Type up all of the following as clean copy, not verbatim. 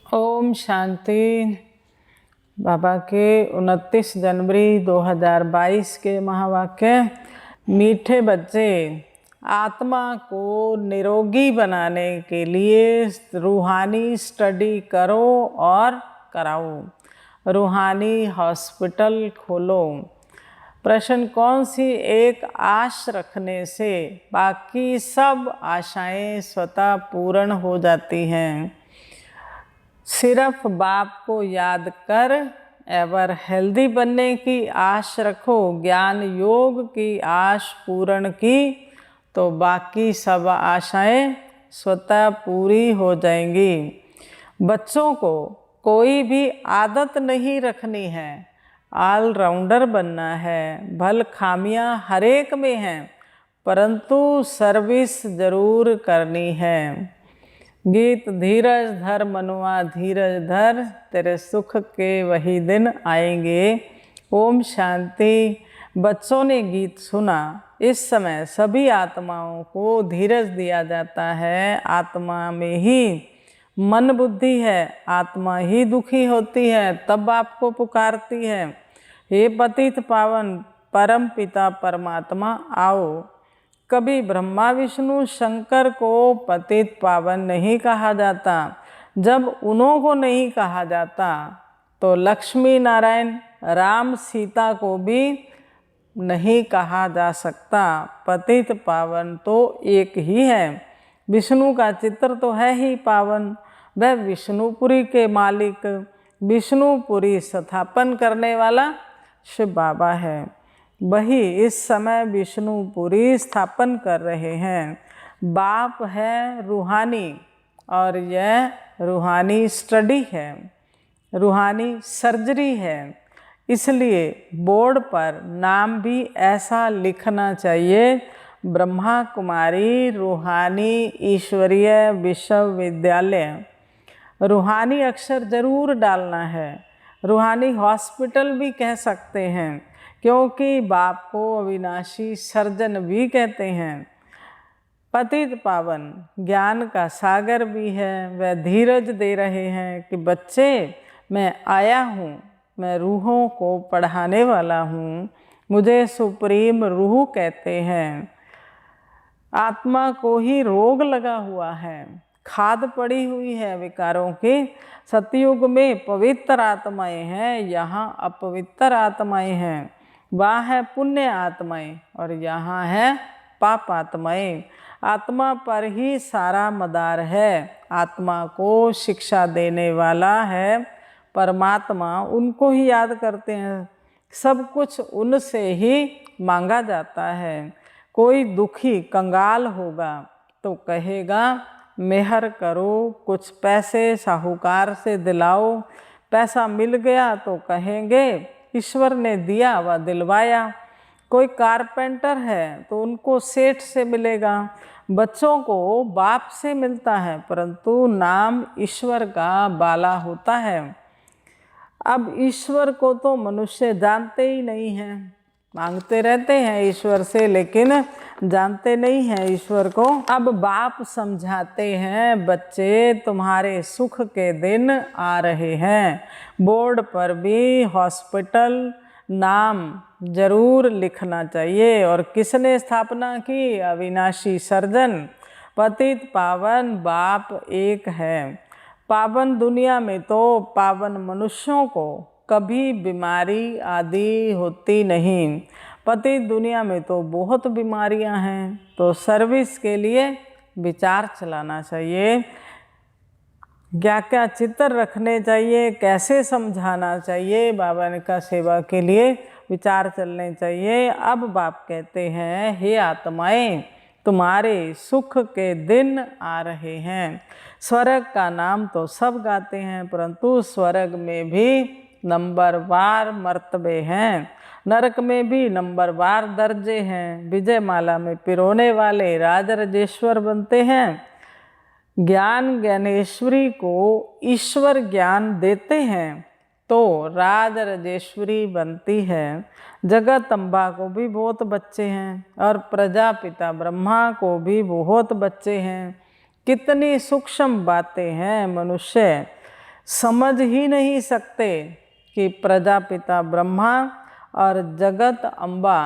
ओम शांति। बाबा के 29 जनवरी 2022 के महावाक्य। मीठे बच्चे, आत्मा को निरोगी बनाने के लिए रूहानी स्टडी करो और कराओ। रूहानी हॉस्पिटल खोलो। प्रश्न: कौन सी एक आश रखने से बाकी सब आशाएं स्वतः पूर्ण हो जाती हैं? सिर्फ बाप को याद कर एवर हेल्दी बनने की आश रखो, ज्ञान योग की आश पूर्ण की तो बाकी सब आशाएं स्वतः पूरी हो जाएंगी। बच्चों को कोई भी आदत नहीं रखनी है, ऑलराउंडर बनना है। भल खामियां हर एक में हैं, परंतु सर्विस जरूर करनी है। गीत: धीरज धर मनुआ धीरज धर, तेरे सुख के वही दिन आएंगे। ओम शांति। बच्चों ने गीत सुना। इस समय सभी आत्माओं को धीरज दिया जाता है। आत्मा में ही मन बुद्धि है, आत्मा ही दुखी होती है, तब आपको पुकारती है, हे पतित पावन परम पिता परमात्मा आओ। कभी ब्रह्मा विष्णु शंकर को पतित पावन नहीं कहा जाता। जब उन्हों को नहीं कहा जाता तो लक्ष्मी नारायण राम सीता को भी नहीं कहा जा सकता। पतित पावन तो एक ही है। विष्णु का चित्र तो है ही पावन। वह विष्णुपुरी के मालिक, विष्णुपुरी स्थापन करने वाला शिव बाबा है। वही इस समय विष्णुपुरी स्थापन कर रहे हैं। बाप है रूहानी और यह रूहानी स्टडी है, रूहानी सर्जरी है। इसलिए बोर्ड पर नाम भी ऐसा लिखना चाहिए, ब्रह्मा कुमारी रूहानी ईश्वरीय विश्वविद्यालय। रूहानी अक्षर जरूर डालना है। रूहानी हॉस्पिटल भी कह सकते हैं, क्योंकि बाप को अविनाशी सर्जन भी कहते हैं। पतित पावन ज्ञान का सागर भी है। वह धीरज दे रहे हैं कि बच्चे, मैं आया हूँ, मैं रूहों को पढ़ाने वाला हूँ। मुझे सुप्रीम रूह कहते हैं। आत्मा को ही रोग लगा हुआ है, खाद पड़ी हुई है विकारों की। सतयुग में पवित्र आत्माएं हैं, यहाँ अपवित्र आत्माएं हैं। वहाँ है पुण्य आत्माएं और यहाँ है पाप आत्माएं। आत्मा पर ही सारा मदार है। आत्मा को शिक्षा देने वाला है परमात्मा। उनको ही याद करते हैं, सब कुछ उनसे ही मांगा जाता है। कोई दुखी कंगाल होगा तो कहेगा मेहर करो, कुछ पैसे साहूकार से दिलाओ। पैसा मिल गया तो कहेंगे ईश्वर ने दिया व दिलवाया। कोई कारपेंटर है तो उनको सेठ से मिलेगा। बच्चों को बाप से मिलता है, परंतु नाम ईश्वर का बाला होता है। अब ईश्वर को तो मनुष्य जानते ही नहीं हैं, मांगते रहते हैं ईश्वर से, लेकिन जानते नहीं हैं ईश्वर को। अब बाप समझाते हैं, बच्चे तुम्हारे सुख के दिन आ रहे हैं। बोर्ड पर भी हॉस्पिटल नाम जरूर लिखना चाहिए। और किसने स्थापना की? अविनाशी सर्जन पतित पावन बाप एक है। पावन दुनिया में तो पावन मनुष्यों को कभी बीमारी आदि होती नहीं। पतित दुनिया में तो बहुत बीमारियां हैं। तो सर्विस के लिए विचार चलाना चाहिए, क्या क्या चित्र रखने चाहिए, कैसे समझाना चाहिए। बाबा ने का सेवा के लिए विचार चलने चाहिए। अब बाप कहते हैं, हे आत्माएं, तुम्हारे सुख के दिन आ रहे हैं। स्वर्ग का नाम तो सब गाते हैं, परंतु स्वर्ग में भी नंबरवार मर्तबे हैं, नरक में भी नंबरवार दर्जे हैं। विजयमाला में पिरोने वाले राज राजेश्वर बनते हैं। ज्ञान ज्ञानेश्वरी को ईश्वर ज्ञान देते हैं तो राज राजेश्वरी बनती है। जगत अम्बा को भी बहुत बच्चे हैं और प्रजापिता ब्रह्मा को भी बहुत बच्चे हैं। कितनी सूक्ष्म बातें हैं मनुष्य। समझ ही नहीं सकते कि प्रजापिता ब्रह्मा और जगत अम्बा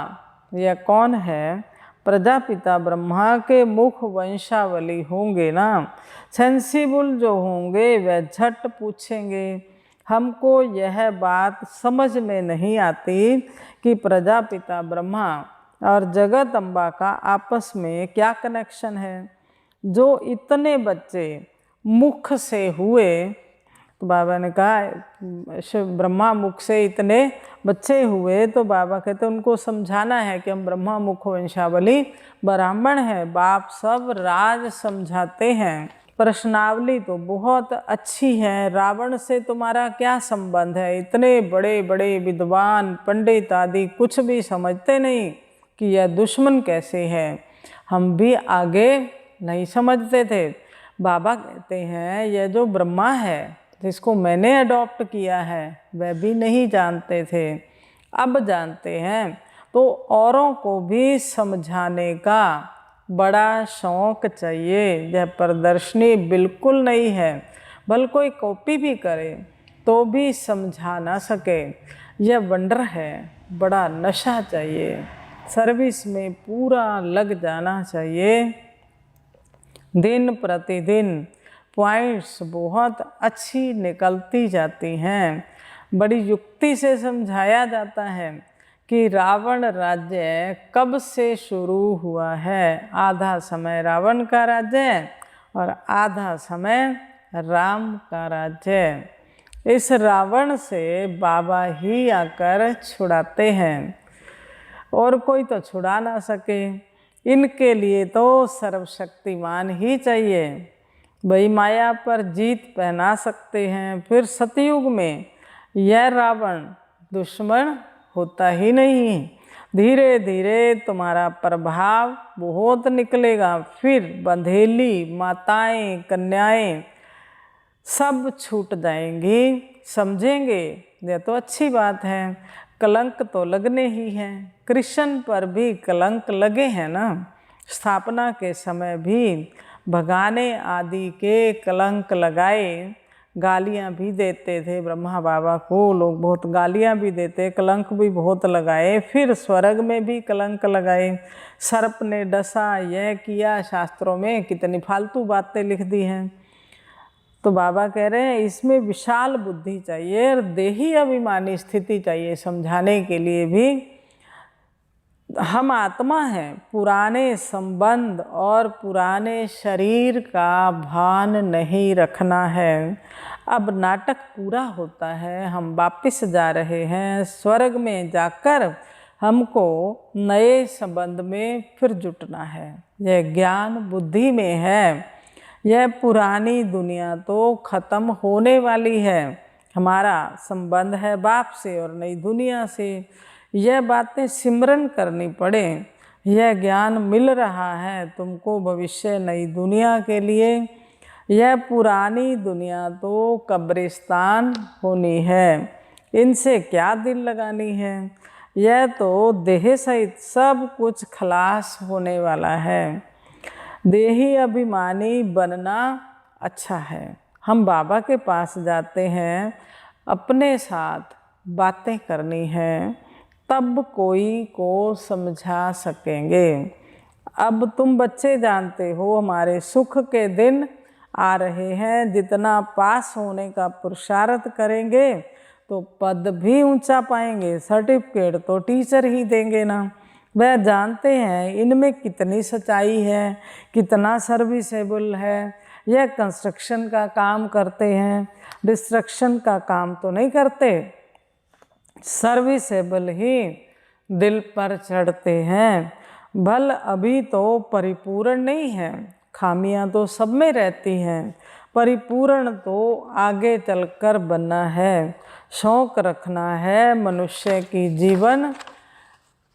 यह कौन है। प्रजापिता ब्रह्मा के मुख वंशावली होंगे ना, सेंसिबल जो होंगे वह झट पूछेंगे। हमको यह बात समझ में नहीं आती कि प्रजापिता ब्रह्मा और जगत अम्बा का आपस में क्या कनेक्शन है। जो इतने बच्चे मुख से हुए, तो बाबा ने कहा ब्रह्मा मुख से इतने बच्चे हुए, तो बाबा कहते उनको समझाना है कि हम ब्रह्मा मुख वंशावली ब्राह्मण हैं। बाप सब राज समझाते हैं। प्रश्नावली तो बहुत अच्छी है, रावण से तुम्हारा क्या संबंध है। इतने बड़े बड़े विद्वान पंडित आदि कुछ भी समझते नहीं कि यह दुश्मन कैसे है। हम भी आगे नहीं समझते थे। बाबा कहते हैं यह जो ब्रह्मा है जिसको मैंने अडॉप्ट किया है, वह भी नहीं जानते थे, अब जानते हैं। तो औरों को भी समझाने का बड़ा शौक चाहिए। यह प्रदर्शनी बिल्कुल नहीं है, भले कोई कॉपी भी करे तो भी समझा ना सके। यह वंडर है, बड़ा नशा चाहिए, सर्विस में पूरा लग जाना चाहिए। दिन प्रतिदिन पॉइंट्स बहुत अच्छी निकलती जाती हैं। बड़ी युक्ति से समझाया जाता है कि रावण राज्य कब से शुरू हुआ है। आधा समय रावण का राज्य और आधा समय राम का राज्य। इस रावण से बाबा ही आकर छुड़ाते हैं और कोई तो छुड़ा ना सके। इनके लिए तो सर्वशक्तिमान ही चाहिए। भाई माया पर जीत पहना सकते हैं। फिर सतयुग में यह रावण दुश्मन होता ही नहीं। धीरे धीरे तुम्हारा प्रभाव बहुत निकलेगा। फिर बंधेली माताएं कन्याएं सब छूट जाएंगी, समझेंगे यह तो अच्छी बात है। कलंक तो लगने ही हैं। कृष्ण पर भी कलंक लगे हैं ना। स्थापना के समय भी भगाने आदि के कलंक लगाए, गालियां भी देते थे ब्रह्मा बाबा को। लोग बहुत गालियां भी देते, कलंक भी बहुत लगाए। फिर स्वर्ग में भी कलंक लगाए। सर्प ने डसा, यह किया, शास्त्रों में कितनी फालतू बातें लिख दी हैं। तो बाबा कह रहे हैं इसमें विशाल बुद्धि चाहिए और देही अभिमानी स्थिति चाहिए समझाने के लिए भी। हम आत्मा हैं, पुराने संबंध और पुराने शरीर का भान नहीं रखना है। अब नाटक पूरा होता है, हम वापस जा रहे हैं। स्वर्ग में जाकर हमको नए संबंध में फिर जुटना है। यह ज्ञान बुद्धि में है। यह पुरानी दुनिया तो खत्म होने वाली है। हमारा संबंध है बाप से और नई दुनिया से। यह बातें सिमरन करनी पड़े। यह ज्ञान मिल रहा है तुमको भविष्य नई दुनिया के लिए। यह पुरानी दुनिया तो कब्रिस्तान होनी है, इनसे क्या दिल लगानी है। यह तो देह सहित सब कुछ खलास होने वाला है। देही अभिमानी बनना अच्छा है। हम बाबा के पास जाते हैं, अपने साथ बातें करनी है, तब कोई को समझा सकेंगे। अब तुम बच्चे जानते हो हमारे सुख के दिन आ रहे हैं। जितना पास होने का पुरुषार्थ करेंगे तो पद भी ऊंचा पाएंगे, सर्टिफिकेट तो टीचर ही देंगे ना। वह जानते हैं इनमें कितनी सच्चाई है, कितना सर्विसेबल है। यह कंस्ट्रक्शन का काम करते हैं, डिस्ट्रक्शन का काम तो नहीं करते। सर्विसेबल ही दिल पर चढ़ते हैं। भल अभी तो परिपूर्ण नहीं है, खामियां तो सब में रहती हैं। परिपूर्ण तो आगे चलकर बनना है। शौक रखना है मनुष्य की जीवन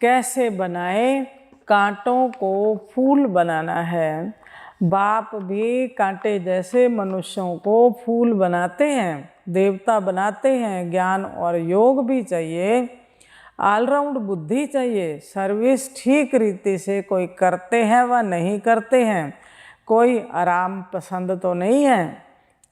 कैसे बनाए, कांटों को फूल बनाना है। बाप भी कांटे जैसे मनुष्यों को फूल बनाते हैं, देवता बनाते हैं। ज्ञान और योग भी चाहिए, ऑलराउंड बुद्धि चाहिए। सर्विस ठीक रीति से कोई करते हैं व नहीं करते हैं। कोई आराम पसंद तो नहीं है,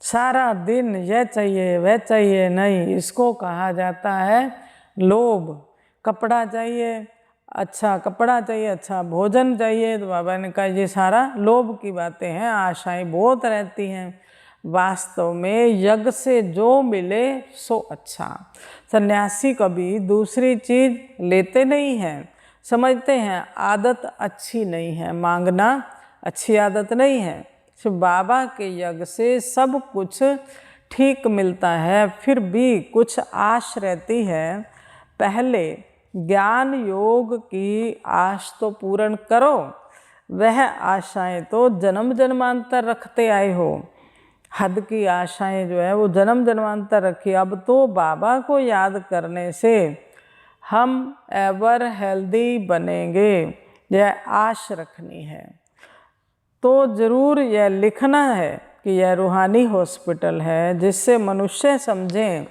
सारा दिन यह चाहिए वह चाहिए नहीं, इसको कहा जाता है लोभ। कपड़ा चाहिए, अच्छा कपड़ा चाहिए, अच्छा भोजन चाहिए, तो बाबा ने कहा ये सारा लोभ की बातें हैं, आशाएं बहुत रहती हैं। वास्तव में यज्ञ से जो मिले सो अच्छा। सन्यासी कभी दूसरी चीज लेते नहीं हैं, समझते हैं आदत अच्छी नहीं है, मांगना अच्छी आदत नहीं है। सिर्फ बाबा के यज्ञ से सब कुछ ठीक मिलता है, फिर भी कुछ आश रहती है। पहले ज्ञान योग की आश तो पूर्ण करो, वह आशाएं तो जन्म जन्मांतर रखते आए हो। हद की आशाएं जो है वो जन्म जन्मांतर रखी, अब तो बाबा को याद करने से हम एवर हेल्दी बनेंगे, यह आश रखनी है। तो ज़रूर यह लिखना है कि यह रूहानी हॉस्पिटल है, जिससे मनुष्य समझें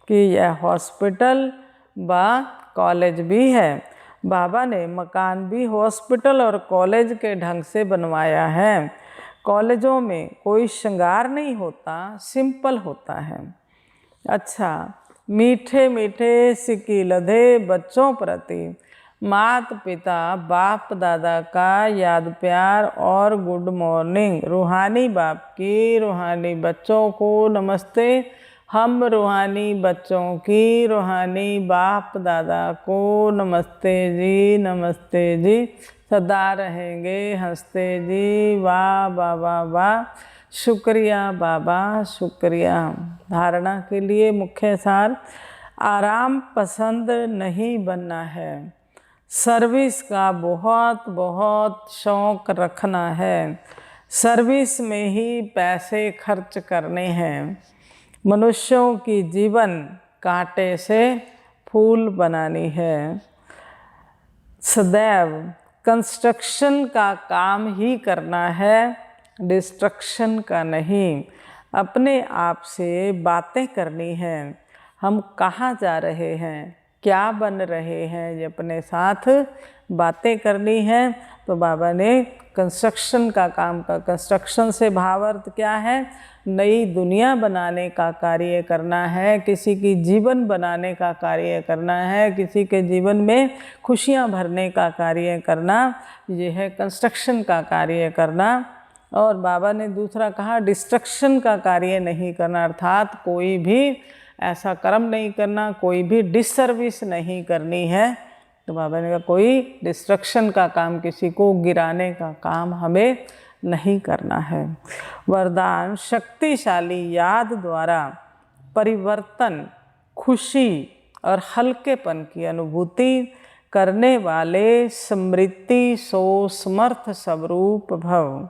कि यह हॉस्पिटल व कॉलेज भी है। बाबा ने मकान भी हॉस्पिटल और कॉलेज के ढंग से बनवाया है। कॉलेजों में कोई श्रृंगार नहीं होता, सिंपल होता है। अच्छा, मीठे मीठे सिक्की लधे बच्चों प्रति माता पिता बाप दादा का याद प्यार और गुड मॉर्निंग। रूहानी बाप की रूहानी बच्चों को नमस्ते। हम रूहानी बच्चों की रूहानी बाप दादा को नमस्ते जी, नमस्ते जी। सदा रहेंगे हंसते जी, वाह बाबा वाह, शुक्रिया बाबा शुक्रिया। धारणा के लिए मुख्य सार, आराम पसंद नहीं बनना है, सर्विस का बहुत बहुत शौक़ रखना है, सर्विस में ही पैसे खर्च करने हैं। मनुष्यों की जीवन कांटे से फूल बनानी है। सदैव कंस्ट्रक्शन का काम ही करना है, डिस्ट्रक्शन का नहीं। अपने आप से बातें करनी है, हम कहाँ जा रहे हैं, क्या बन रहे हैं, ये अपने साथ बातें करनी है। तो बाबा ने कंस्ट्रक्शन का काम का, कंस्ट्रक्शन से भावार्थ क्या है, नई दुनिया बनाने का कार्य करना है, किसी की जीवन बनाने का कार्य करना है, किसी के जीवन में खुशियाँ भरने का कार्य करना, ये है कंस्ट्रक्शन का कार्य करना। और बाबा ने दूसरा कहा डिस्ट्रक्शन का कार्य नहीं करना, अर्थात कोई भी ऐसा कर्म नहीं करना, कोई भी डिसर्विस नहीं करनी है। तो बाबा ने कहा कोई डिस्ट्रक्शन का काम, किसी को गिराने का काम हमें नहीं करना है। वरदान, शक्तिशाली याद द्वारा परिवर्तन, खुशी और हल्केपन की अनुभूति करने वाले स्मृति सो समर्थ स्वरूप भव।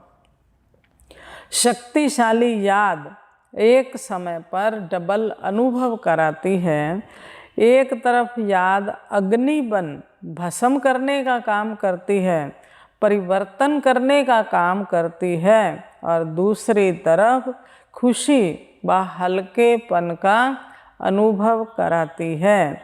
शक्तिशाली याद एक समय पर डबल अनुभव कराती है। एक तरफ याद अग्नि बन भस्म करने का काम करती है, परिवर्तन करने का काम करती है, और दूसरी तरफ खुशी व हल्केपन का अनुभव कराती है।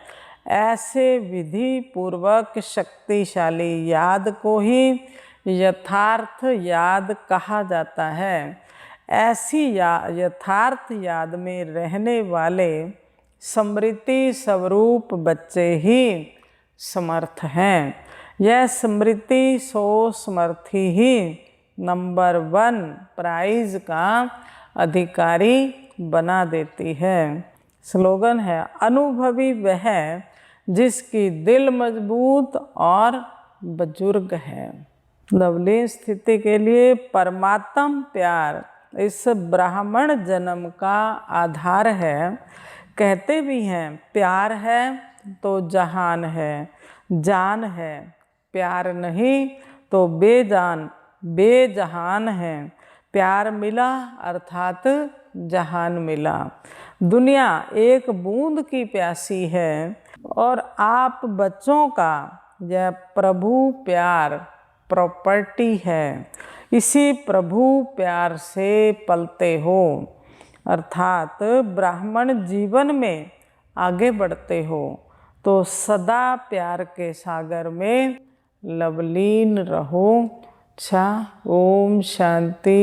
ऐसे विधि पूर्वक शक्तिशाली याद को ही यथार्थ याद कहा जाता है। ऐसी यथार्थ याद में रहने वाले स्मृति स्वरूप बच्चे ही समर्थ हैं। यह स्मृति सो समर्थी ही नंबर 1 प्राइज का अधिकारी बना देती है। स्लोगन है, अनुभवी वह जिसकी दिल मजबूत और बुजुर्ग है। नवलीन स्थिति के लिए परमात्म प्यार इस ब्राह्मण जन्म का आधार है। कहते भी हैं प्यार है तो जहान है, जान है, प्यार नहीं तो बेजान बेजहान है। प्यार मिला अर्थात जहान मिला। दुनिया एक बूंद की प्यासी है और आप बच्चों का यह प्रभु प्यार प्रॉपर्टी है। इसी प्रभु प्यार से पलते हो, अर्थात ब्राह्मण जीवन में आगे बढ़ते हो तो सदा प्यार के सागर में लवलीन रहो। अच्छा, ओम शांति।